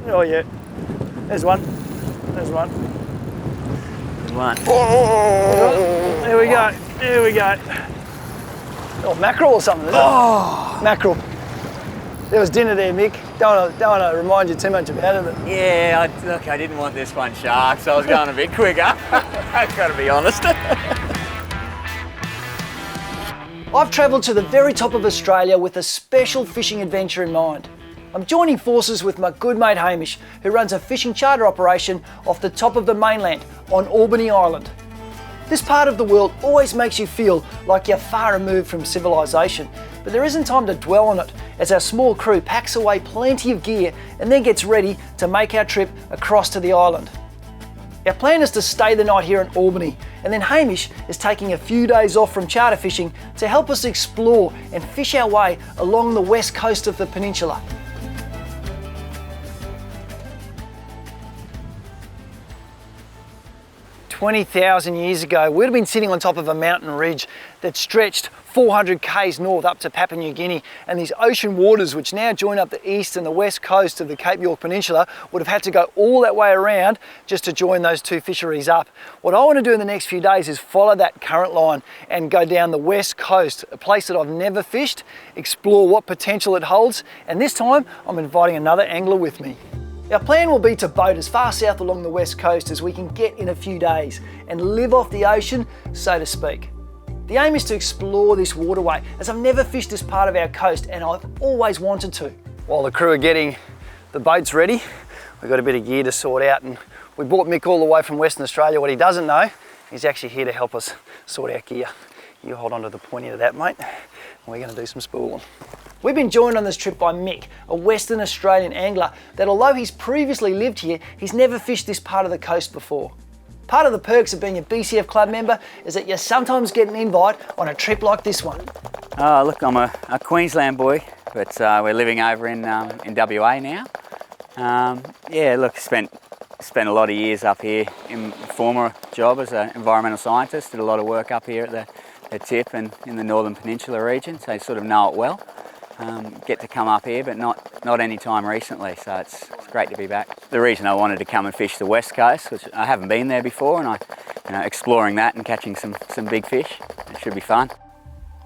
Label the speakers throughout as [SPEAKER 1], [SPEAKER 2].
[SPEAKER 1] Oh yeah. There's one. There's one.
[SPEAKER 2] There's one.
[SPEAKER 1] Oh, there we go. There we go. Oh, mackerel or something, is it?
[SPEAKER 2] Oh!
[SPEAKER 1] Mackerel. There was dinner there, Mick. Don't want to remind you too much about it. But...
[SPEAKER 2] Yeah, look, I didn't want this one shark, so I was going a bit quicker. I've got to be honest.
[SPEAKER 1] I've travelled to the very top of Australia with a special fishing adventure in mind. I'm joining forces with my good mate Hamish, who runs a fishing charter operation off the top of the mainland on Albany Island. This part of the world always makes you feel like you're far removed from civilization, but there isn't time to dwell on it as our small crew packs away plenty of gear and then gets ready to make our trip across to the island. Our plan is to stay the night here in Albany, and then Hamish is taking a few days off from charter fishing to help us explore and fish our way along the west coast of the peninsula. "20,000 years ago, we'd have been sitting on top of a mountain ridge that stretched 400 k's north up to Papua New Guinea, and these ocean waters, which now join up the east and the west coast of the Cape York Peninsula, would have had to go all that way around just to join those two fisheries up. What I want to do in the next few days is follow that current line and go down the west coast, a place that I've never fished, explore what potential it holds, and this time I'm inviting another angler with me. Our plan will be to boat as far south along the west coast as we can get in a few days and live off the ocean, so to speak. The aim is to explore this waterway, as I've never fished this part of our coast and I've always wanted to. While the crew are getting the boats ready, we've got a bit of gear to sort out, and we brought Mick all the way from Western Australia. What he doesn't know, he's actually here to help us sort out gear. You hold on to the pointy of that, mate, and we're going to do some spooling. We've been joined on this trip by Mick, a Western Australian angler that, although he's previously lived here, he's never fished this part of the coast before. Part of the perks of being a BCF club member is that you sometimes get an invite on a trip like this one.
[SPEAKER 2] Oh, look, I'm a Queensland boy, but we're living over in WA now. Yeah, look, spent a lot of years up here in a former job as an environmental scientist. Did a lot of work up here at the tip and in the Northern Peninsula region, so I sort of know it well. Get to come up here, but not any time recently, so it's great to be back. The reason I wanted to come and fish the west coast, which I haven't been there before, and exploring that and catching some big fish, it should be fun.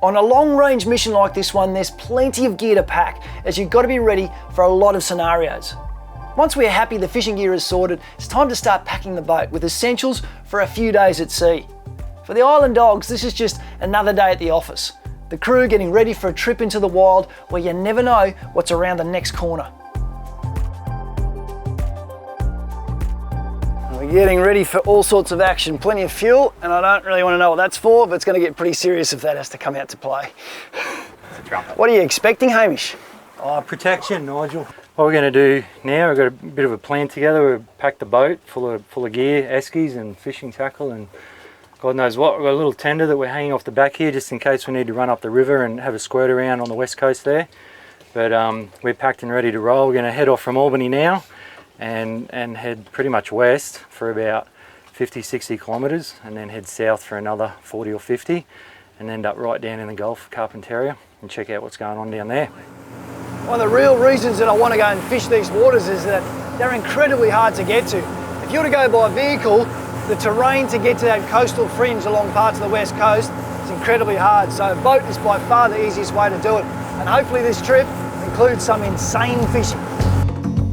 [SPEAKER 1] On a long-range mission like this one, there's plenty of gear to pack, as you've got to be ready for a lot of scenarios. Once we're happy the fishing gear is sorted, it's time to start packing the boat with essentials for a few days at sea. For the island dogs, this is just another day at the office. The crew getting ready for a trip into the wild where you never know what's around the next corner. We're getting ready for all sorts of action, plenty of fuel, and I don't really want to know what that's for, but it's going to get pretty serious if that has to come out to play. What are you expecting, Hamish?
[SPEAKER 3] Oh, protection, Nigel. What we're going to do now, we've got a bit of a plan together. We've packed the boat full of gear, eskies and fishing tackle, and God knows what. We've got a little tender that we're hanging off the back here just in case we need to run up the river and have a squirt around on the west coast there. But we're packed and ready to roll. We're going to head off from Albany now and head pretty much west for about 50-60 kilometres, and then head south for another 40 or 50 and end up right down in the Gulf of Carpentaria and check out what's going on down there.
[SPEAKER 1] One of the real reasons that I want to go and fish these waters is that they're incredibly hard to get to. If you were to go by vehicle, the terrain to get to that coastal fringe along parts of the west coast is incredibly hard, so a boat is by far the easiest way to do it, and hopefully this trip includes some insane fishing.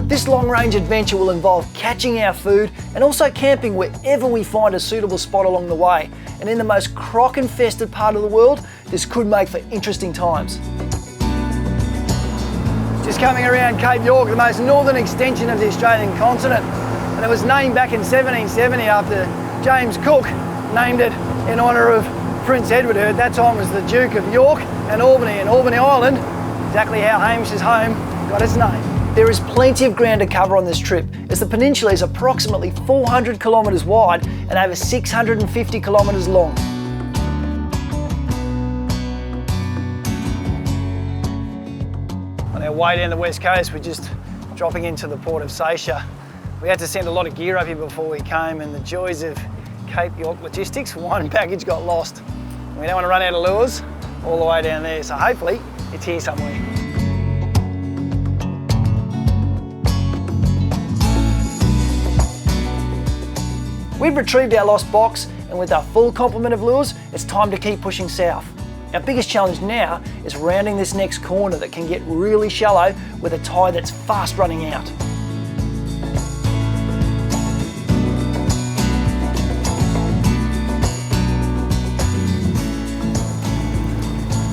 [SPEAKER 1] This long-range adventure will involve catching our food and also camping wherever we find a suitable spot along the way, and in the most croc-infested part of the world, this could make for interesting times. Just coming around Cape York, the most northern extension of the Australian continent, and it was named back in 1770 after James Cook named it in honour of Prince Edward, who at that time was the Duke of York, and Albany Island, exactly how Hamish's home got its name. There is plenty of ground to cover on this trip, as the peninsula is approximately 400 kilometres wide and over 650 kilometres long. On our way down the west coast, we're just dropping into the port of Seisha. We had to send a lot of gear up here before we came, and the joys of Cape York logistics, one package got lost. We don't want to run out of lures all the way down there, so hopefully it's here somewhere. We've retrieved our lost box, and with our full complement of lures, it's time to keep pushing south. Our biggest challenge now is rounding this next corner that can get really shallow with a tide that's fast running out.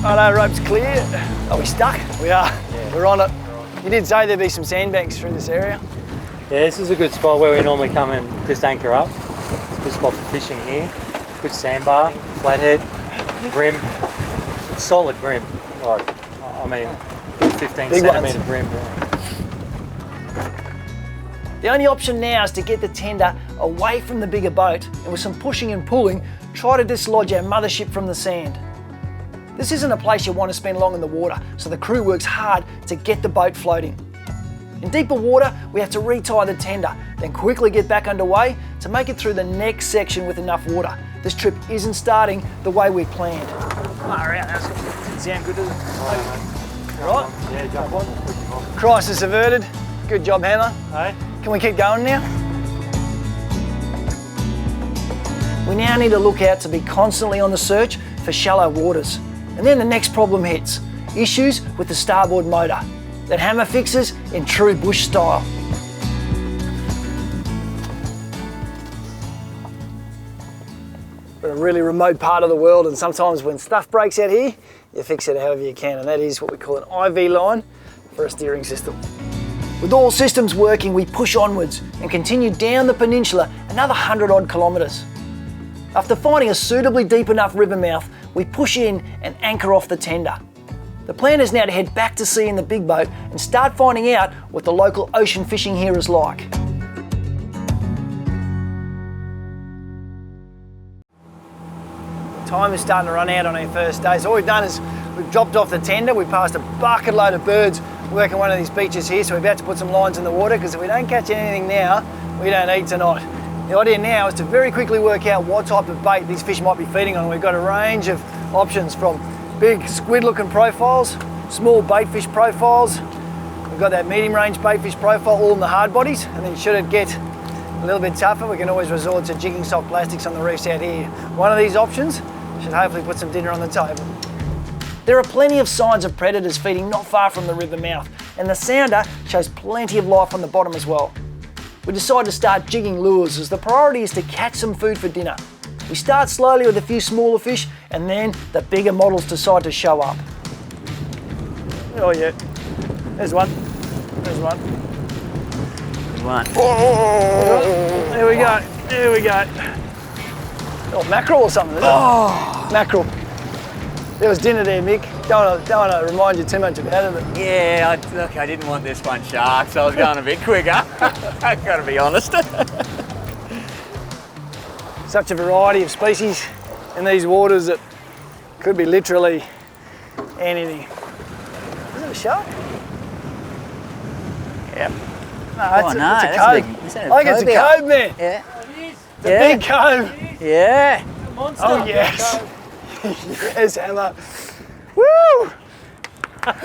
[SPEAKER 1] Righto, rope's clear. Are we stuck? We are. Yeah. We're on it. You did say there'd be some sandbanks through this area.
[SPEAKER 3] Yeah, this is a good spot where we normally come and just anchor up. It's a good spot for fishing here. Good sandbar, flathead, brim. Solid brim. Like, I mean, 15
[SPEAKER 1] big
[SPEAKER 3] centimetre
[SPEAKER 1] ones.
[SPEAKER 3] brim.
[SPEAKER 1] The only option now is to get the tender away from the bigger boat, and with some pushing and pulling, try to dislodge our mothership from the sand. This isn't a place you want to spend long in the water, so the crew works hard to get the boat floating. In deeper water, we have to retie the tender, then quickly get back underway to make it through the next section with enough water. This trip isn't starting the way we planned. Far out, that's good. Sound good, does it? Right?
[SPEAKER 3] Yeah, jump on.
[SPEAKER 1] Crisis averted. Good job, Hammer.
[SPEAKER 3] Hey?
[SPEAKER 1] Can we keep going now? We now need to look out to be constantly on the search for shallow waters. And then the next problem hits, issues with the starboard motor that Hammer fixes in true bush style. We're in a really remote part of the world, and sometimes when stuff breaks out here, you fix it however you can, and that is what we call an IV line for a steering system. With all systems working, we push onwards and continue down the peninsula another 100 odd kilometres. After finding a suitably deep enough river mouth, we push in and anchor off the tender. The plan is now to head back to sea in the big boat and start finding out what the local ocean fishing here is like. Time is starting to run out on our first day, so all we've done is we've dropped off the tender. We passed a bucket load of birds working one of these beaches here, so we're about to put some lines in the water, because if we don't catch anything now, we don't eat tonight. The idea now is to very quickly work out what type of bait these fish might be feeding on. We've got a range of options, from big squid looking profiles, small baitfish profiles. We've got that medium range baitfish profile all in the hard bodies, and then should it get a little bit tougher, we can always resort to jigging soft plastics on the reefs out here. One of these options should hopefully put some dinner on the table. There are plenty of signs of predators feeding not far from the river mouth, and the sounder shows plenty of life on the bottom as well. We decide to start jigging lures, as the priority is to catch some food for dinner. We start slowly with a few smaller fish, and then the bigger models decide to show up. Oh yeah, there's one, there's one.
[SPEAKER 2] Good one.
[SPEAKER 1] Oh, there we go, there we go. Oh, mackerel or something, isn't it? Mackerel. There was dinner there, Mick. Don't want to remind you too much about it. But...
[SPEAKER 2] Yeah, look, I didn't want this one shark, so I was going a bit quicker. I've got to be honest.
[SPEAKER 1] Such a variety of species in these waters that could be literally anything. Is it a shark?
[SPEAKER 2] Yep.
[SPEAKER 1] No, it's a
[SPEAKER 2] that's
[SPEAKER 1] cove.
[SPEAKER 2] a big, is that a
[SPEAKER 1] I think it's a
[SPEAKER 2] cobia?
[SPEAKER 1] cove, man.
[SPEAKER 2] Yeah.
[SPEAKER 1] It's a big cove.
[SPEAKER 2] Yeah.
[SPEAKER 1] Oh yes. Yes, Hammer. Woo! Have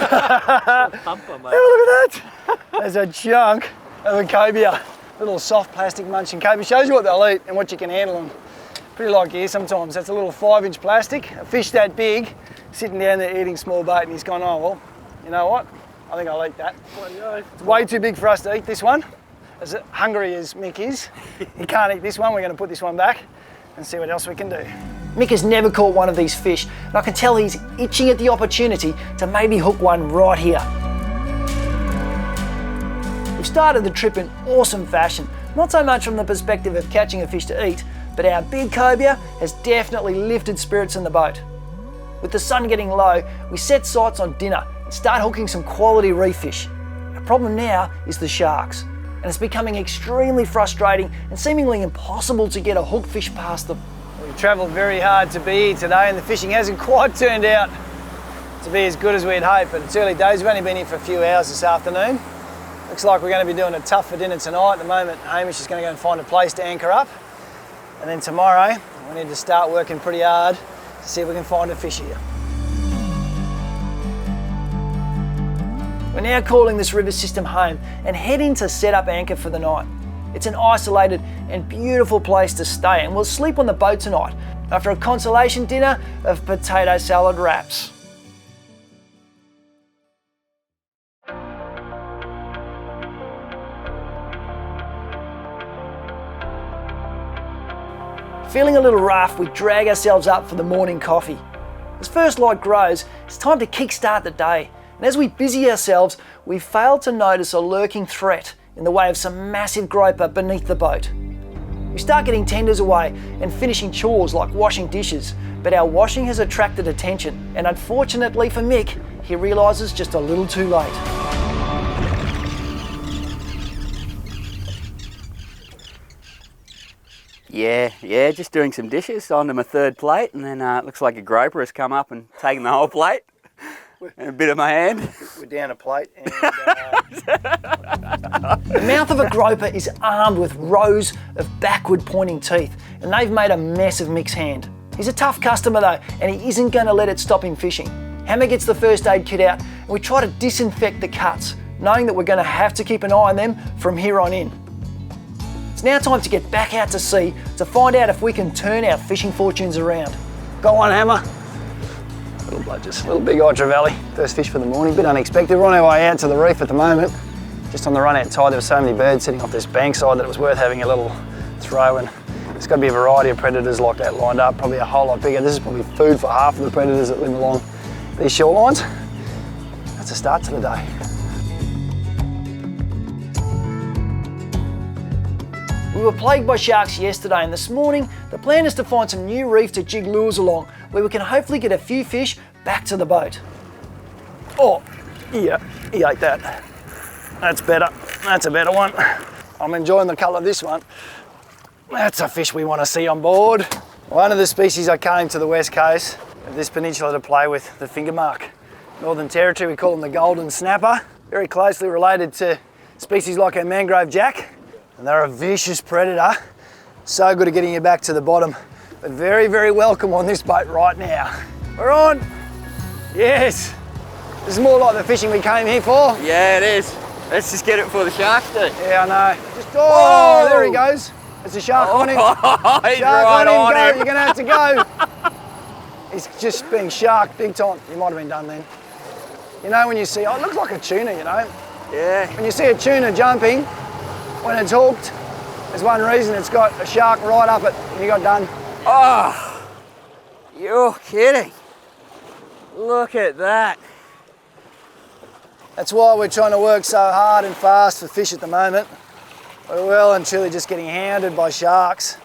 [SPEAKER 1] a look at that. There's a chunk of a cobia. Little soft plastic munching cobia. Shows you what they'll eat and what you can handle them. Pretty like here sometimes. That's a little 5-inch plastic. A fish that big, sitting down there eating small bait, and he's gone, oh well, you know what? I think I'll eat that. It's way too big for us to eat this one. As hungry as Mick is, he can't eat this one. We're going to put this one back and see what else we can do. Mick has never caught one of these fish, and I can tell he's itching at the opportunity to maybe hook one right here. We've started the trip in awesome fashion, not so much from the perspective of catching a fish to eat, but our big cobia has definitely lifted spirits in the boat. With the sun getting low, we set sights on dinner and start hooking some quality reef fish. The problem now is the sharks, and it's becoming extremely frustrating and seemingly impossible to get a hooked fish past them. We've travelled very hard to be here today, and the fishing hasn't quite turned out to be as good as we'd hoped, but it's early days. We've only been here for a few hours this afternoon. Looks like we're going to be doing a tough for dinner tonight. At the moment, Hamish is going to go and find a place to anchor up, and then tomorrow we need to start working pretty hard to see if we can find a fish here. We're now calling this river system home and heading to set up anchor for the night. It's an isolated and beautiful place to stay, and we'll sleep on the boat tonight after a consolation dinner of potato salad wraps. Feeling a little rough, we drag ourselves up for the morning coffee. As first light grows, it's time to kickstart the day. And as we busy ourselves, we fail to notice a lurking threat in the way of some massive groper beneath the boat. We start getting tenders away and finishing chores like washing dishes, but our washing has attracted attention, and unfortunately for Mick, he realises just a little too late.
[SPEAKER 2] Yeah, just doing some dishes onto my third plate, and then it looks like a groper has come up and taken the whole plate and a bit of my hand.
[SPEAKER 1] We're down a plate. And, the mouth of a groper is armed with rows of backward pointing teeth, and they've made a mess of Mick's hand. He's a tough customer though, and he isn't going to let it stop him fishing. Hammer gets the first aid kit out, and we try to disinfect the cuts, knowing that we're going to have to keep an eye on them from here on in. It's now time to get back out to sea to find out if we can turn our fishing fortunes around. Go on, Hammer. Little bloke, just a little big eye trevally. First fish for the morning, bit unexpected. We're on our way out to the reef at the moment. Just on the run out tide, there were so many birds sitting off this bankside that it was worth having a little throw, and there's got to be a variety of predators like that lined up, probably a whole lot bigger. This is probably food for half of the predators that live along these shorelines. That's a start to the day. We were plagued by sharks yesterday, and this morning the plan is to find some new reef to jig lures along, where we can hopefully get a few fish back to the boat. Oh, yeah, he ate that. That's better. That's a better one. I'm enjoying the colour of this one. That's a fish we want to see on board. One of the species I came to the west coast of this peninsula to play with, the finger mark. Northern Territory, we call them the golden snapper. Very closely related to species like our mangrove jack. And they're a vicious predator. So good at getting you back to the bottom. But very, very welcome on this boat right now. We're on. Yes. This is more like the fishing we came here for.
[SPEAKER 2] Yeah, it is. Let's just get it before the sharks do.
[SPEAKER 1] Yeah, I know. Just, oh, there he goes. There's a shark on him.
[SPEAKER 2] He's
[SPEAKER 1] Shark
[SPEAKER 2] right
[SPEAKER 1] on him.
[SPEAKER 2] on him.
[SPEAKER 1] You're going to have to go. He's just being sharked big time. He might have been done then. You know when you see, oh, it looks like a tuna, you know.
[SPEAKER 2] Yeah.
[SPEAKER 1] When you see a tuna jumping, when it's hooked, there's one reason, it's got a shark right up it and you got done.
[SPEAKER 2] Oh, you're kidding. Look at that.
[SPEAKER 1] That's why we're trying to work so hard and fast for fish at the moment. We're well and truly just getting hounded by sharks.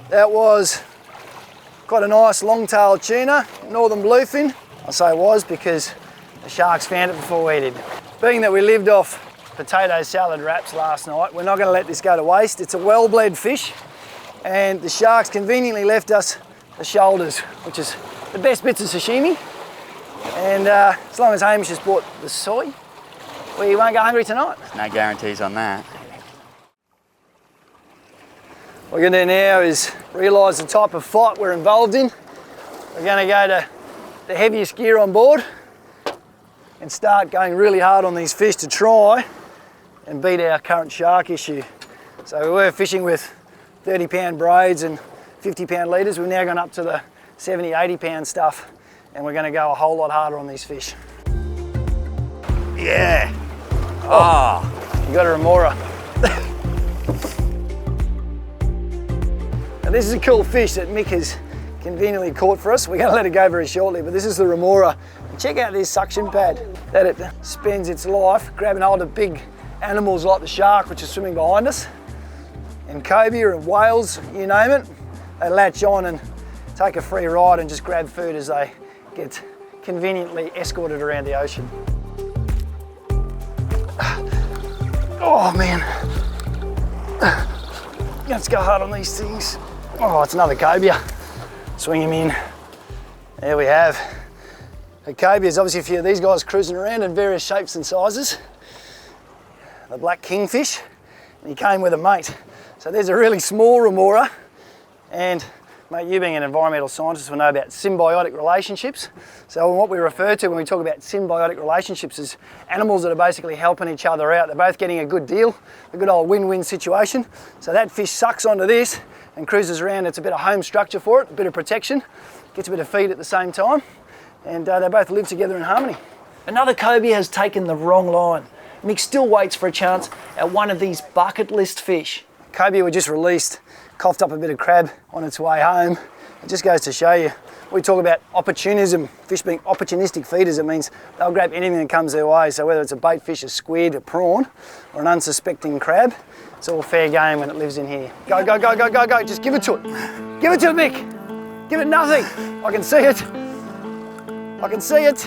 [SPEAKER 1] That was quite a nice long-tailed tuna, northern bluefin. I say was because the sharks found it before we did. Being that we lived off potato salad wraps last night, we're not going to let this go to waste. It's a well-bled fish, and the sharks conveniently left us the shoulders, which is the best bits of sashimi. And as long as Hamish has bought the soy, we won't go hungry tonight.
[SPEAKER 2] No guarantees on that.
[SPEAKER 1] What we're going to do now is realise the type of fight we're involved in. We're going to go to the heaviest gear on board and start going really hard on these fish to try and beat our current shark issue. So we were fishing with 30-pound braids and 50-pound leaders. We've now gone up to the 70, 80-pound stuff, and we're going to go a whole lot harder on these fish.
[SPEAKER 2] Yeah. Oh.
[SPEAKER 1] You got a remora. Now this is a cool fish that Mick has conveniently caught for us. We're going to let it go very shortly, but this is the remora. Check out this suction pad that it spends its life grabbing hold of big animals like the shark, which is swimming behind us, and cobia and whales, you name it. They latch on and take a free ride and just grab food as they get conveniently escorted around the ocean. Oh man, let's go hard on these things. Oh, it's another cobia. Swing him in. There we have. The cobia, there's obviously a few of these guys cruising around in various shapes and sizes. The black kingfish, and he came with a mate. So there's a really small remora, and Mate, you being an environmental scientist will know about symbiotic relationships. So what we refer to when we talk about symbiotic relationships is animals that are basically helping each other out. They're both getting a good deal, a good old win-win situation. So that fish sucks onto this and cruises around. It's a bit of home structure for it, a bit of protection, gets a bit of feed at the same time, and they both live together in harmony. Another cobia has taken the wrong line. Mick still waits for a chance at one of these bucket list fish. Cobia we just released coughed up a bit of crab on its way home. It just goes to show you, we talk about opportunism, fish being opportunistic feeders. It means they'll grab anything that comes their way. So whether it's a bait fish, a squid, a prawn, or an unsuspecting crab, it's all fair game when it lives in here. Go, go, go, go, go, go, just give it to it. Give it to it, Mick. Give it nothing. I can see it. I can see it.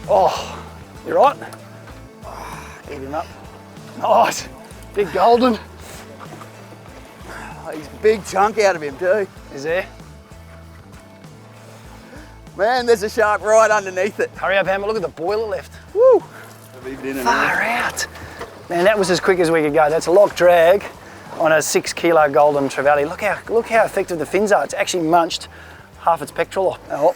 [SPEAKER 1] Oh, you right? Eat him up. Nice. Big golden.
[SPEAKER 2] Oh, he's a big chunk out of him too.
[SPEAKER 1] Is there?
[SPEAKER 2] Man, there's a shark right underneath it.
[SPEAKER 1] Hurry up, Hammer. Look at the boiler left.
[SPEAKER 2] Woo!
[SPEAKER 1] Far out. Man, that was as quick as we could go. That's a lock drag on a 6 kilo golden trevally. Look how effective the fins are. It's actually munched half its pectoral off. Oh,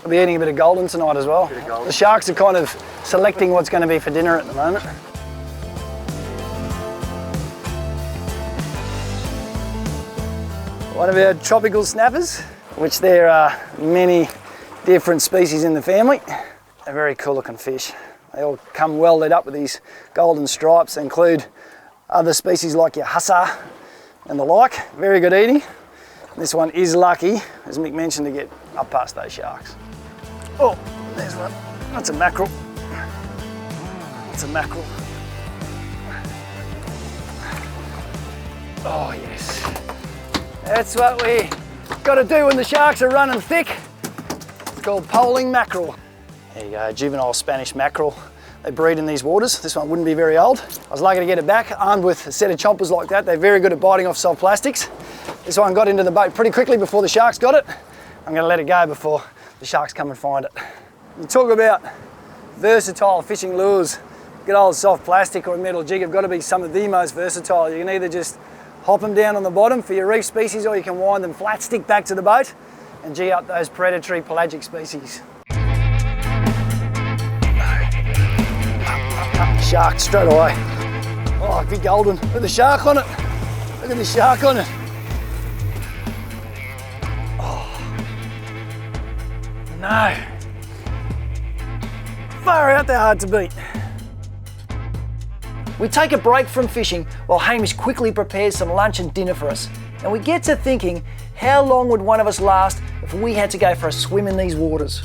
[SPEAKER 1] we'll be eating a bit of golden tonight as well. The sharks are kind of selecting what's going to be for dinner at the moment. One of our tropical snappers, which there are many different species in the family. They're very cool looking fish. They all come well lit up with these golden stripes. They include other species like your hussar and the like. Very good eating. This one is lucky, as Mick mentioned, to get up past those sharks. Oh, there's one. That's a mackerel. That's a mackerel. Oh yes. That's what we got to do when the sharks are running thick. It's called poling mackerel. There you go, juvenile Spanish mackerel. They breed in these waters. This one wouldn't be very old. I was lucky to get it back, armed with a set of chompers like that. They're very good at biting off soft plastics. This one got into the boat pretty quickly before the sharks got it. I'm going to let it go before the sharks come and find it. You talk about versatile fishing lures. Good old soft plastic or a metal jig have got to be some of the most versatile. You can either just hop them down on the bottom for your reef species, or you can wind them flat stick back to the boat and gee up those predatory pelagic species. Shark straight away. Oh, big golden. Look at the shark on it. Look at the shark on it. Oh. No. Far out, they're hard to beat. We take a break from fishing while Hamish quickly prepares some lunch and dinner for us. And we get to thinking, how long would one of us last if we had to go for a swim in these waters?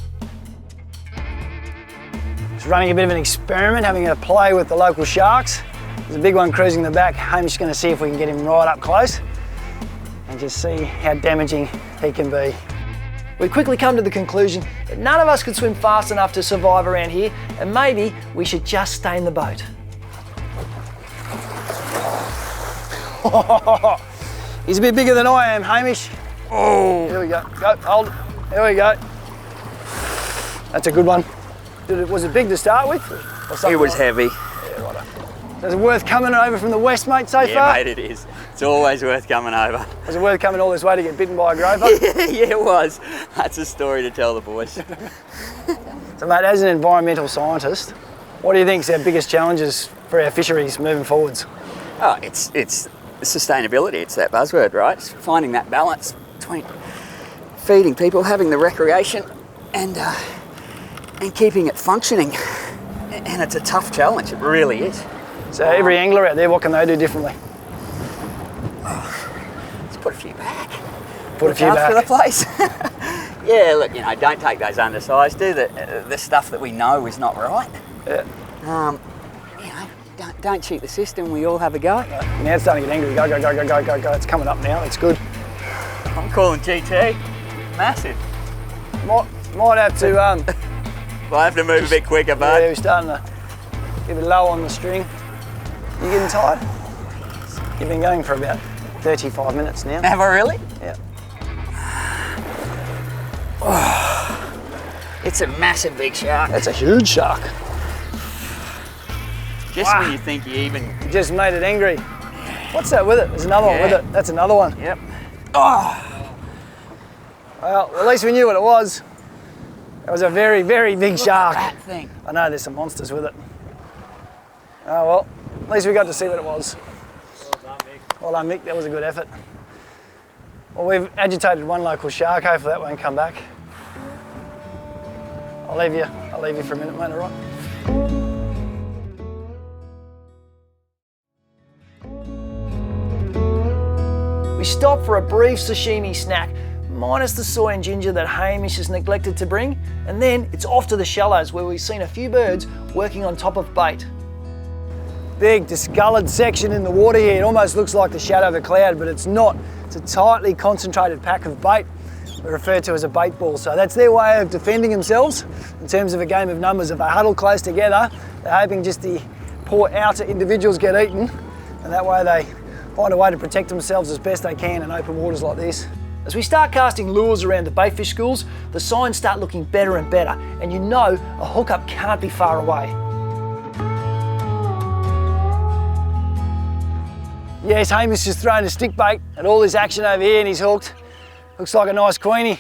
[SPEAKER 1] Just running a bit of an experiment, having a play with the local sharks. There's a big one cruising the back. Hamish is going to see if we can get him right up close and just see how damaging he can be. We quickly come to the conclusion that none of us could swim fast enough to survive around here, and maybe we should just stay in the boat. He's a bit bigger than I am, Hamish. Oh, here we go. Go, hold it. There we go. That's a good one. Was it big to start with?
[SPEAKER 2] It was heavy.
[SPEAKER 1] Yeah, right. Is it worth coming over from the west, mate, so far?
[SPEAKER 2] Yeah, mate, it is. It's always worth coming over.
[SPEAKER 1] Was it worth coming all this way to get bitten by a groper?
[SPEAKER 2] Yeah, it was. That's a story to tell the boys.
[SPEAKER 1] So, mate, as an environmental scientist, what do you think is our biggest challenges for our fisheries moving forwards?
[SPEAKER 2] Oh, it's sustainability. It's that buzzword, right? It's finding that balance between feeding people, having the recreation, and keeping it functioning. And it's a tough challenge. It really is.
[SPEAKER 1] So every angler out there, what can they do differently?
[SPEAKER 2] Let's put a few back.
[SPEAKER 1] Put a few back.
[SPEAKER 2] For the place. Yeah, look, you know, don't take those undersized. Do the stuff that we know is not right.
[SPEAKER 1] Yeah.
[SPEAKER 2] You know, don't cheat the system. We all have a go.
[SPEAKER 1] Now it's starting to get angry. Go, go, go, go, go, go, go. It's coming up now. It's good.
[SPEAKER 2] I'm calling GT. Massive.
[SPEAKER 1] Might have to.
[SPEAKER 2] We'll have to move a bit quicker, bud.
[SPEAKER 1] Yeah, we're starting to get a bit low on the string. You getting tired? You've been going for about 35 minutes now.
[SPEAKER 2] Have I really?
[SPEAKER 1] Yeah.
[SPEAKER 2] It's a massive big shark.
[SPEAKER 1] That's a huge shark.
[SPEAKER 2] Just when you think you
[SPEAKER 1] just made it angry. What's that with it? There's another one with it. That's another one.
[SPEAKER 2] Yep.
[SPEAKER 1] Oh! Well, at least we knew what it was. It was a very, very big shark.
[SPEAKER 2] Look at that thing.
[SPEAKER 1] I know there's some monsters with it. Oh well, at least we got to see what it was.
[SPEAKER 3] Well done, Mick.
[SPEAKER 1] Well done, Mick. That was a good effort. Well, we've agitated one local shark. Hopefully that won't come back. I'll leave you for a minute, mate, all right? We stopped for a brief sashimi snack, minus the soy and ginger that Hamish has neglected to bring, and then it's off to the shallows where we've seen a few birds working on top of bait. Big discoloured section in the water here. It almost looks like the shadow of a cloud, but it's not. It's a tightly concentrated pack of bait, referred to as a bait ball. So that's their way of defending themselves in terms of a game of numbers. If they huddle close together, they're hoping just the poor outer individuals get eaten, and that way they find a way to protect themselves as best they can in open waters like this. As we start casting lures around the baitfish schools, the signs start looking better and better, and you know a hookup can't be far away. Yes, Hamish has thrown a stick bait and all this action over here and he's hooked. Looks like a nice queenie.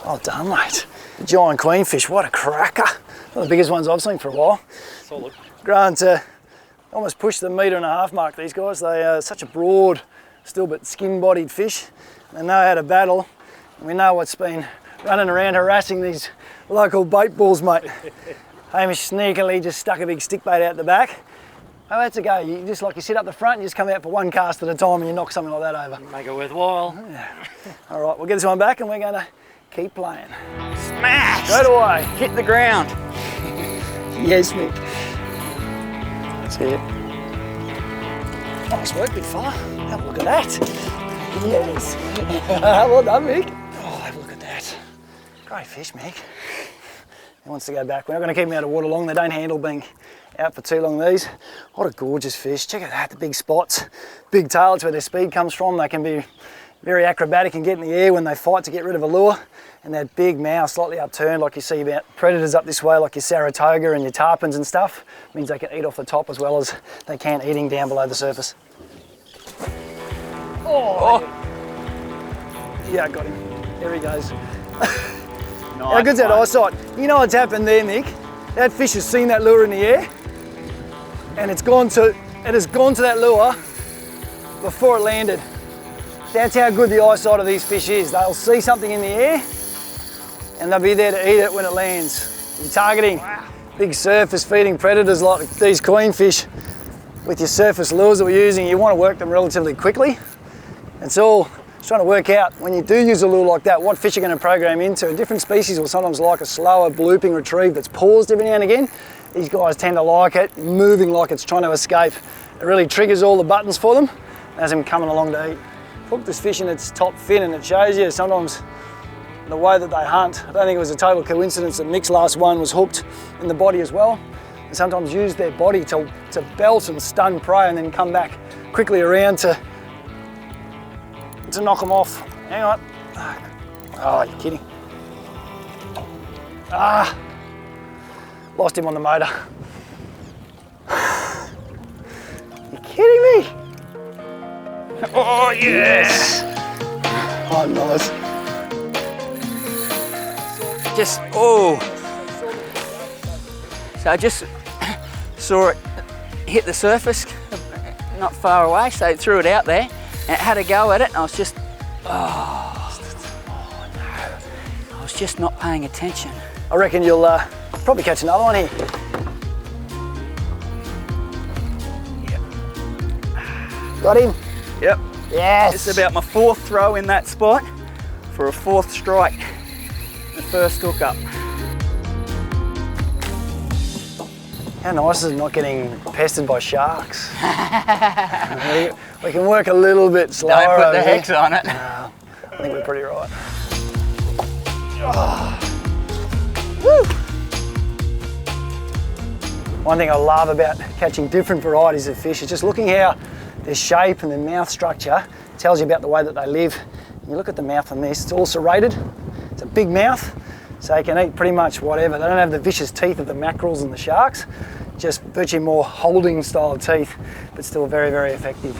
[SPEAKER 1] Well done, mate. Giant queenfish, what a cracker. One of the biggest ones I've seen for a while.
[SPEAKER 3] Solid.
[SPEAKER 1] Grant almost pushed the 1.5 metre mark, these guys. They are such a broad, still but skin-bodied fish. They know how to battle. And we know what's been running around harassing these local bait balls, mate. Hamish sneakily just stuck a big stick bait out the back. Oh, that's a go. You just like you sit up the front and you just come out for one cast at a time and you knock something like that over.
[SPEAKER 3] Make it worthwhile.
[SPEAKER 1] Yeah. All right, we'll get this one back and we're going to keep playing.
[SPEAKER 2] Smash!
[SPEAKER 1] Straight away.
[SPEAKER 2] Hit the ground.
[SPEAKER 1] Yes, Mick. That's it. Nice work, big fella. Have a look at that. Yes. Well done, Mick. Oh, have a look at that. Great fish, Mick. He wants to go back. We're not going to keep him out of water long. They don't handle being out for too long, these. What a gorgeous fish. Check out that, the big spots. Big tail, that's where their speed comes from. They can be very acrobatic and get in the air when they fight to get rid of a lure. And that big mouth slightly upturned, like you see about predators up this way, like your Saratoga and your tarpons and stuff, means they can eat off the top as well as they can eating down below the surface. Oh! Yeah, got him. There he goes.
[SPEAKER 2] Nice.
[SPEAKER 1] How good's that eyesight? You know what's happened there, Mick? That fish has seen that lure in the air, and it has gone to that lure before it landed. That's how good the eyesight of these fish is. They'll see something in the air, and they'll be there to eat it when it lands. You're targeting big surface feeding predators like these queenfish with your surface lures that we're using. You want to work them relatively quickly. It's all trying to work out when you do use a lure like that, what fish you're going to program into. And different species will sometimes like a slower blooping retrieve that's paused every now and again. These guys tend to like it, moving like it's trying to escape. It really triggers all the buttons for them as them coming along to eat. Hook this fish in its top fin and it shows you sometimes the way that they hunt. I don't think it was a total coincidence that Mick's last one was hooked in the body as well. They sometimes use their body to belt and stun prey and then come back quickly around to knock them off. Hang on. Oh, you're kidding. Ah, lost him on the motor. You're kidding me? Oh, yes. Oh, nice.
[SPEAKER 2] So I just saw it hit the surface not far away, so I threw it out there and it had a go at it and I was just, I was just not paying attention.
[SPEAKER 1] I reckon you'll probably catch another one here. Yep. Got him?
[SPEAKER 2] Yep.
[SPEAKER 1] Yes.
[SPEAKER 2] It's about my 4th throw in that spot for a 4th strike. The first hook up.
[SPEAKER 1] How nice is it not getting pestered by sharks? we can work a little bit slower.
[SPEAKER 2] Don't put the
[SPEAKER 1] over here.
[SPEAKER 2] hex on it.
[SPEAKER 1] No, I think we're pretty right. Oh. Woo. One thing I love about catching different varieties of fish is just looking how their shape and their mouth structure tells you about the way that they live. And you look at the mouth on this, it's all serrated. It's a big mouth, so you can eat pretty much whatever. They don't have the vicious teeth of the mackerels and the sharks. just virtually more holding style teeth, but still very, very effective.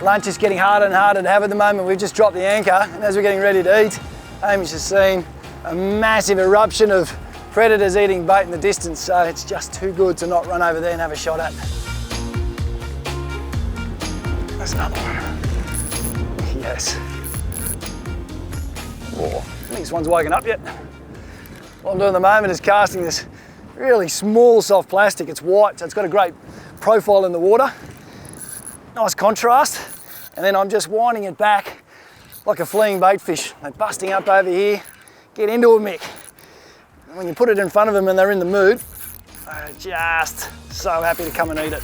[SPEAKER 1] Lunch is getting harder and harder to have at the moment. We've just dropped the anchor, and as we're getting ready to eat, Amy's just seen a massive eruption of predators eating bait in the distance, so it's just too good to not run over there and have a shot at. There's another one. Yes. Whoa, I think this one's woken up yet. What I'm doing at the moment is casting this really small soft plastic. It's white, so it's got a great profile in the water. Nice contrast. And then I'm just winding it back like a fleeing bait fish. They're busting up over here, get into a mick. And when you put it in front of them and they're in the mood, they're just so happy to come and eat it.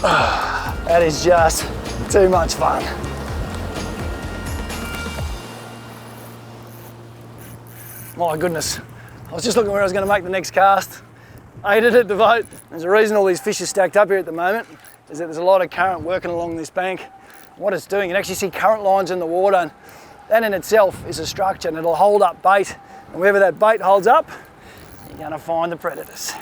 [SPEAKER 1] That is just too much fun. My goodness, I was just looking where I was going to make the next cast. I ate it at the boat. There's a reason all these fish are stacked up here at the moment, is that there's a lot of current working along this bank. What it's doing, you can actually see current lines in the water, and that in itself is a structure, and it'll hold up bait. And wherever that bait holds up, you're going to find the predators.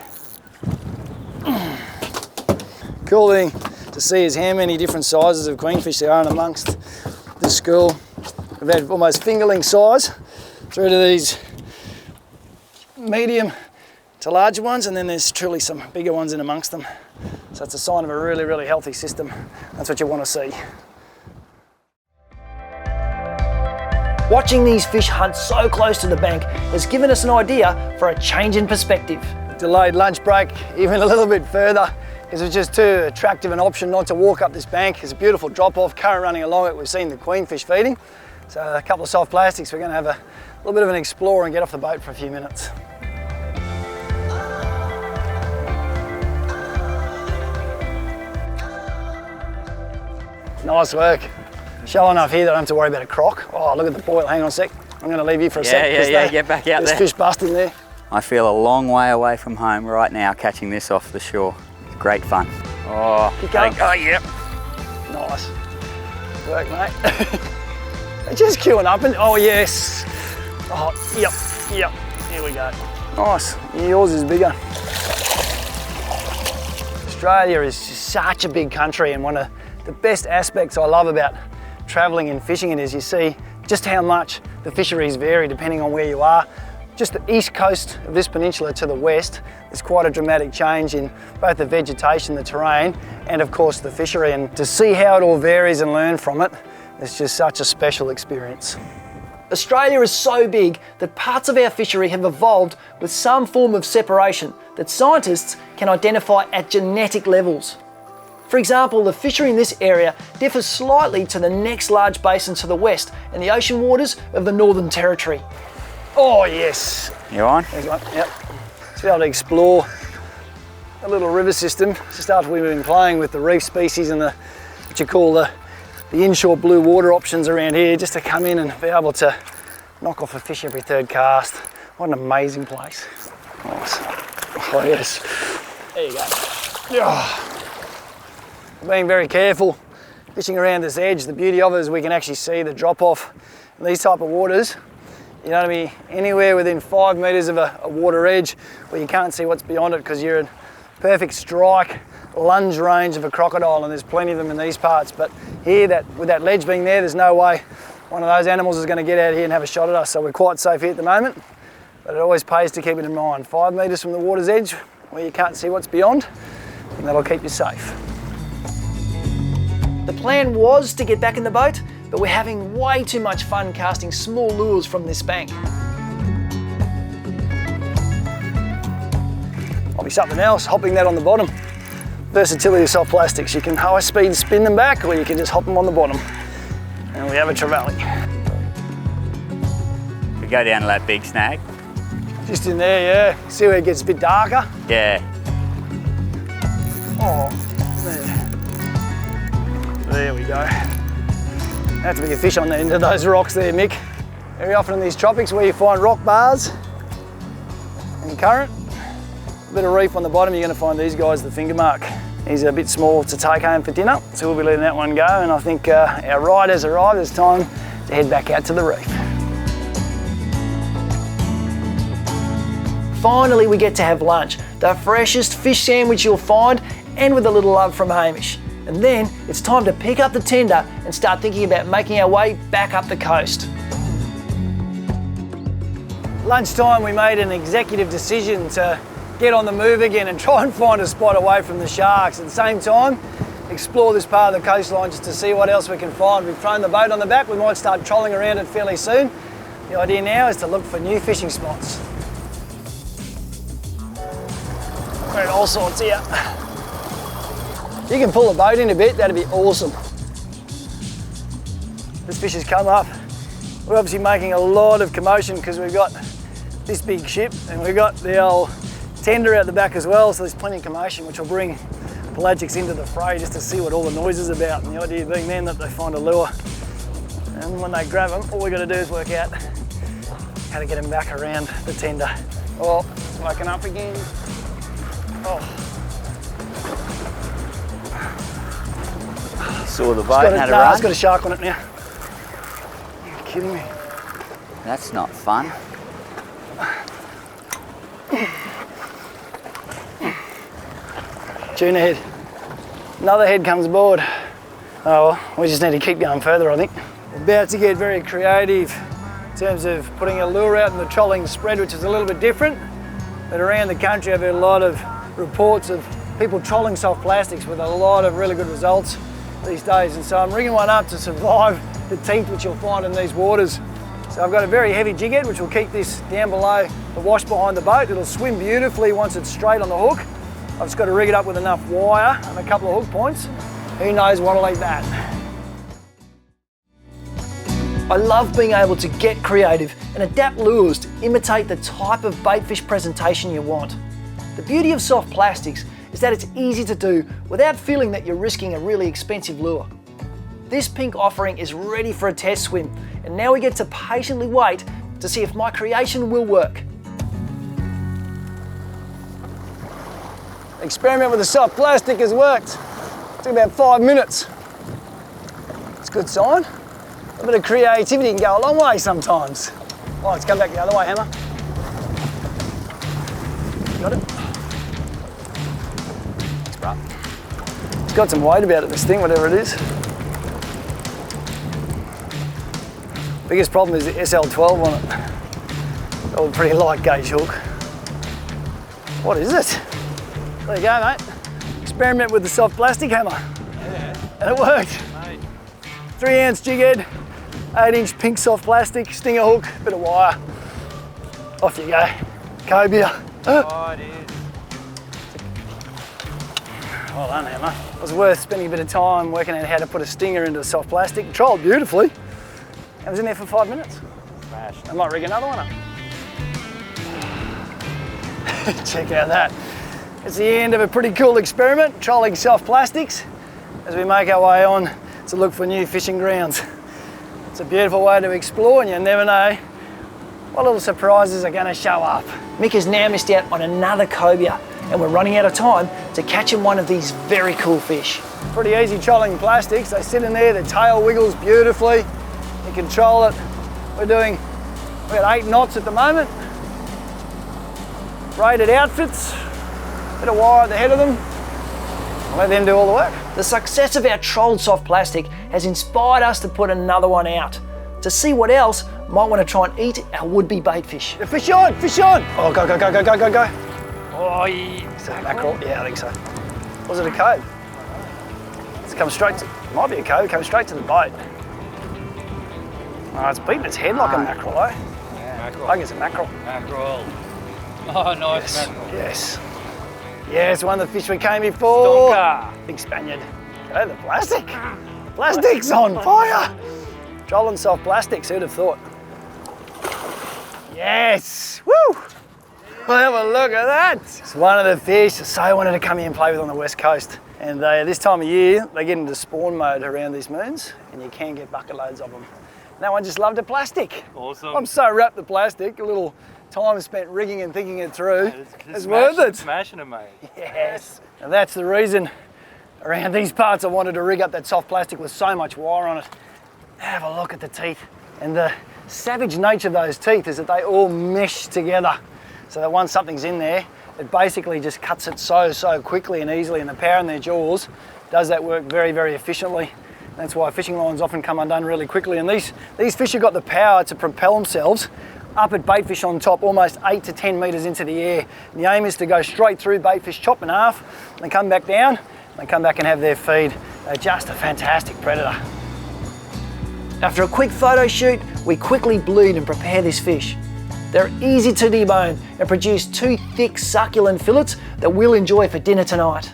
[SPEAKER 1] Cool thing to see is how many different sizes of queenfish there are in amongst this school. We've had almost fingerling size through to these medium to larger ones, and then there's truly some bigger ones in amongst them. So it's a sign of a really, really healthy system. That's what you want to see. Watching these fish hunt so close to the bank has given us an idea for a change in perspective. Delayed lunch break even a little bit further because it's just too attractive an option not to walk up this bank. It's a beautiful drop off, current running along it. We've seen the queenfish feeding. So a couple of soft plastics, we're going to have a little bit of an explore and get off the boat for a few minutes. Nice work. Shallow enough here that I don't have to worry about a croc. Oh, look at the boil. Hang on a sec. I'm going to leave you for a sec.
[SPEAKER 2] Yeah, get back out there.
[SPEAKER 1] There's fish busting there.
[SPEAKER 2] I feel a long way away from home right now catching this off the shore. It's great fun. Oh,
[SPEAKER 1] Keep going.
[SPEAKER 2] oh, yep.
[SPEAKER 1] Nice. Work, mate. They're just queuing up and, oh yes. Oh, yep. Here we go. Nice. Yours is bigger. Australia is such a big country, and one of the best aspects I love about travelling and fishing it is you see just how much the fisheries vary depending on where you are. Just the east coast of this peninsula to the west, there's quite a dramatic change in both the vegetation, the terrain, and of course the fishery. And to see how it all varies and learn from it, it's just such a special experience. Australia is so big that parts of our fishery have evolved with some form of separation that scientists can identify at genetic levels. For example, the fishery in this area differs slightly to the next large basin to the west and the ocean waters of the Northern Territory. Oh yes.
[SPEAKER 2] You on?
[SPEAKER 1] There's one, yep. To be able to explore a little river system, just after we've been playing with the reef species and what you call the inshore blue water options around here, just to come in and be able to knock off a fish every third cast. What an amazing place. Nice. Oh yes. There you go. Oh. Being very careful fishing around this edge. The beauty of it is we can actually see the drop off in these type of waters. You don't want to be anywhere within 5 metres of a water edge where you can't see what's beyond it, because you're in perfect strike lunge range of a crocodile, and there's plenty of them in these parts. But here, with that ledge being there, there's no way one of those animals is going to get out here and have a shot at us, so we're quite safe here at the moment. But it always pays to keep it in mind. 5 metres from the water's edge where you can't see what's beyond, and that'll keep you safe. The plan was to get back in the boat, but we're having way too much fun casting small lures from this bank. Might be something else, hopping that on the bottom. Versatility of soft plastics. You can high speed spin them back, or you can just hop them on the bottom. And we have a trevally.
[SPEAKER 2] We go down to that big snag.
[SPEAKER 1] Just in there, yeah. See where it gets a bit darker?
[SPEAKER 2] Yeah.
[SPEAKER 1] Oh, there. There we go. Have to be a fish on the end of those rocks there, Mick. Very often in these tropics where you find rock bars and current, a bit of reef on the bottom, you're going to find these guys, the finger mark. He's a bit small to take home for dinner, so we'll be letting that one go, and I think our ride has arrived. It's time to head back out to the reef. Finally, we get to have lunch. The freshest fish sandwich you'll find, and with a little love from Hamish. And then it's time to pick up the tender and start thinking about making our way back up the coast. Lunchtime, we made an executive decision to get on the move again and try and find a spot away from the sharks. At the same time, explore this part of the coastline just to see what else we can find. We've thrown the boat on the back. We might start trolling around it fairly soon. The idea now is to look for new fishing spots. We're in all sorts here. You can pull the boat in a bit, that'd be awesome. This fish has come up. We're obviously making a lot of commotion because we've got this big ship and we've got the old tender out the back as well, so there's plenty of commotion, which will bring pelagics into the fray just to see what all the noise is about. And the idea being then that they find a lure, and when they grab them, all we've got to do is work out how to get them back around the tender. Oh, it's woken up again. Oh.
[SPEAKER 2] Saw the boat, had a run.
[SPEAKER 1] It's got a shark on it now. You're kidding me.
[SPEAKER 2] That's not fun.
[SPEAKER 1] Tuna head. Another head comes aboard. Oh, well, we just need to keep going further, I think. We're about to get very creative in terms of putting a lure out in the trolling spread, which is a little bit different. But around the country, I've heard a lot of reports of people trolling soft plastics with a lot of really good results these days. And so I'm rigging one up to survive the teeth which you'll find in these waters. So I've got a very heavy jig head which will keep this down below the wash behind the boat. It'll swim beautifully once it's straight on the hook. I've just got to rig it up with enough wire and a couple of hook points. Who knows what'll eat that. I love being able to get creative and adapt lures to imitate the type of baitfish presentation you want. The beauty of soft plastics is that it's easy to do without feeling that you're risking a really expensive lure. This pink offering is ready for a test swim, and now we get to patiently wait to see if my creation will work. Experiment with the soft plastic has worked. It took about 5 minutes. It's a good sign. A bit of creativity can go a long way sometimes. Oh, let's come back the other way, Hammer. Got it? Thanks, bro. It's got some weight about it, this thing, whatever it is. Biggest problem is the SL12 on it. Oh, pretty light gauge hook. What is it? There you go, mate. Experiment with the soft plastic hammer. Yeah. And it worked. Mate. 3 ounce jig head, 8-inch pink soft plastic, stinger hook, bit of wire. Off you go. Cobia.
[SPEAKER 3] Oh, it is.
[SPEAKER 1] Well done, Hammer. It was worth spending a bit of time working out how to put a stinger into the soft plastic. Trolled beautifully. I was in there for 5 minutes. Smashed. I might rig another one up. Check out that. It's the end of a pretty cool experiment, trolling soft plastics, as we make our way on to look for new fishing grounds. It's a beautiful way to explore, and you never know what little surprises are going to show up. Mick has now missed out on another cobia, and we're running out of time to catch him one of these very cool fish. Pretty easy trolling plastics. They sit in there, their tail wiggles beautifully. You control it. We're at 8 knots at the moment. Braided outfits, bit of wire at the head of them. I'll let them do all the work. The success of our trolled soft plastic has inspired us to put another one out to see what else might want to try and eat our would-be baitfish. Fish on, fish on! Oh, go, go, go, go, go, go, go. Oh, yeah. Is that a mackerel? Yeah, I think so. Was it a cove? It's come straight to, might be a cove, come straight to the boat. Oh, it's beating its head like a mackerel, eh?
[SPEAKER 3] Yeah. Mackerel.
[SPEAKER 1] I think it's a mackerel.
[SPEAKER 3] Mackerel. Oh, nice
[SPEAKER 1] Yes.
[SPEAKER 3] mackerel.
[SPEAKER 1] Yes. Yeah, it's one of the fish we came here for.
[SPEAKER 3] Stonker.
[SPEAKER 1] Big Spaniard. Oh, the plastic. Plastic's on fire. Trolling soft plastics, who'd have thought? Yes. Woo! Well, have a look at that. It's one of the fish I so wanted to come here and play with on the west coast. And this time of year, they get into spawn mode around these moons, and you can get bucket loads of them. And that one just loved the plastic.
[SPEAKER 3] Awesome.
[SPEAKER 1] I'm so wrapped the plastic, a little time spent rigging and thinking it through. It's worth it.
[SPEAKER 3] Smashing it, mate.
[SPEAKER 1] Yes. And that's the reason Around these parts I wanted to rig up that soft plastic with so much wire on it. Have a look at the teeth. And the savage nature of those teeth is that they all mesh together. So that once something's in there, it basically just cuts it so quickly and easily, and the power in their jaws does that work very efficiently. That's why fishing lines often come undone really quickly, and these fish have got the power to propel themselves up at baitfish on top, almost 8 to 10 metres into the air. And the aim is to go straight through baitfish, chop in half, and they come back down, and they come back and have their feed. They're just a fantastic predator. After a quick photo shoot, we quickly bleed and prepare this fish. They're easy to debone and produce 2 thick, succulent fillets that we'll enjoy for dinner tonight.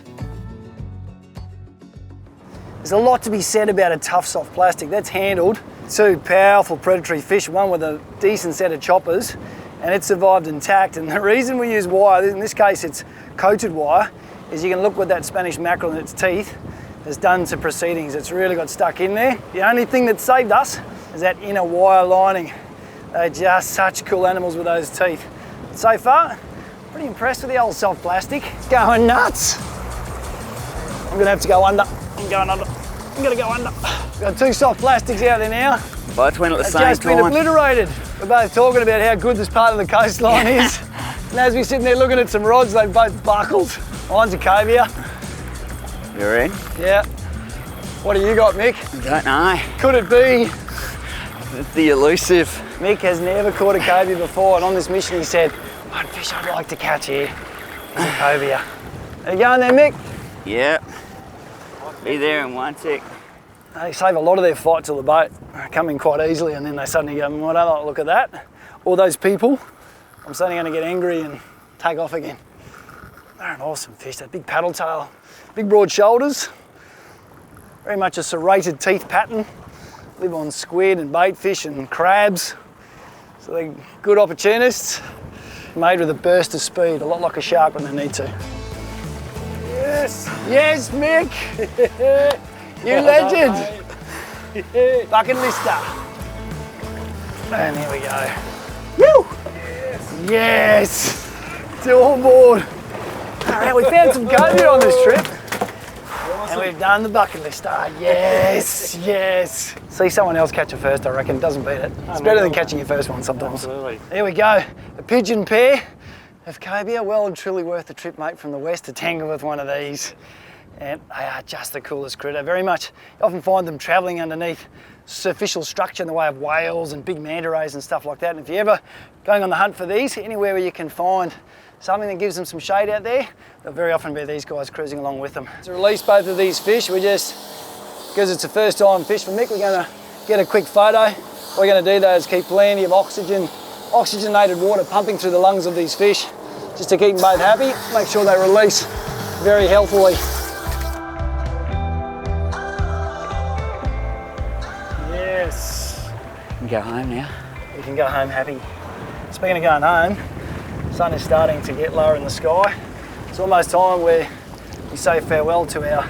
[SPEAKER 1] There's a lot to be said about a tough soft plastic that's handled 2 powerful predatory fish, one with a decent set of choppers, and it survived intact. And the reason we use wire, in this case it's coated wire, is you can look what that Spanish mackerel in its teeth has done to proceedings. It's really got stuck in there. The only thing that saved us is that inner wire lining. They're just such cool animals with those teeth. So far, pretty impressed with the old soft plastic. It's going nuts. I'm gonna have to go under. I'm going under. I'm gonna go under. We've got 2 soft plastics out there now.
[SPEAKER 2] Both went at the same
[SPEAKER 1] They've just been
[SPEAKER 2] time.
[SPEAKER 1] obliterated. We're both talking about how good this part of the coastline is. And as we're sitting there looking at some rods, they've both buckled. Mine's a Cobia.
[SPEAKER 2] You're in?
[SPEAKER 1] Yeah. What do you got, Mick?
[SPEAKER 2] Don't know.
[SPEAKER 1] Could it be?
[SPEAKER 2] The elusive.
[SPEAKER 1] Mick has never caught a cobia before, and on this mission he said, one fish I'd like to catch here is a cobia. Are you going there, Mick?
[SPEAKER 2] Yep. Be there in 1 sec.
[SPEAKER 1] They save a lot of their fight till the boat, come in quite easily, and then they suddenly go, well, I don't like to look at that. All those people, I'm suddenly going to get angry and take off again. They're an awesome fish, that big paddle tail, big broad shoulders, very much a serrated teeth pattern. Live on squid and baitfish and crabs. So they're good opportunists, made with a burst of speed, a lot like a shark when they need to. Yes, yes, Mick. You legend. Bucket lister. And here we go. Woo! Yes. Yes. It's all aboard. All right, we found some cobia on this trip. And we've done the bucket lister. Yes, yes. See someone else catch it first, I reckon. Doesn't beat it. It's better than catching your first one sometimes.
[SPEAKER 3] Absolutely.
[SPEAKER 1] There we go. A pigeon pair of cobia. Well and truly worth the trip, mate, from the west to tangle with one of these. And they are just the coolest critter. Very much. You often find them travelling underneath superficial structure in the way of whales and big manta rays and stuff like that. And if you're ever going on the hunt for these, anywhere where you can find something that gives them some shade out there, there'll very often be these guys cruising along with them. To release both of these fish, we just, because it's a first time fish for Mick, we're going to get a quick photo. What we're going to do though is keep plenty of oxygenated water pumping through the lungs of these fish, just to keep them both happy, make sure they release very healthily. Yes.
[SPEAKER 2] You can go home now.
[SPEAKER 1] We can go home happy. Speaking of going home, the sun is starting to get lower in the sky. It's almost time where we say farewell to our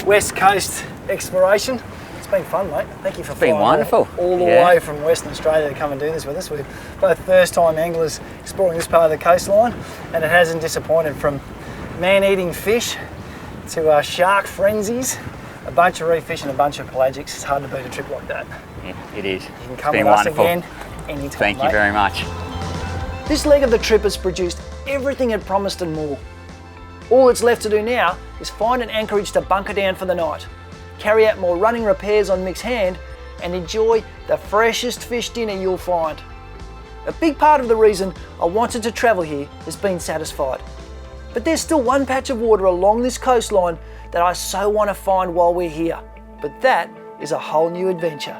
[SPEAKER 1] West Coast exploration. It's been fun, mate. Thank you for flying
[SPEAKER 2] wonderful.
[SPEAKER 1] all the way from Western Australia to come and do this with us. We're both first-time anglers exploring this part of the coastline, and it hasn't disappointed, from man-eating fish to shark frenzies, a bunch of reef fish and a bunch of pelagics. It's hard to beat a trip like that.
[SPEAKER 2] Yeah, it is.
[SPEAKER 1] You can come with us again anytime,
[SPEAKER 2] Thank you
[SPEAKER 1] mate.
[SPEAKER 2] very much.
[SPEAKER 1] This leg of the trip has produced everything it promised and more. All that's left to do now is find an anchorage to bunker down for the night, carry out more running repairs on Mick's hand, and enjoy the freshest fish dinner you'll find. A big part of the reason I wanted to travel here has been satisfied. But there's still one patch of water along this coastline that I so want to find while we're here. But that is a whole new adventure.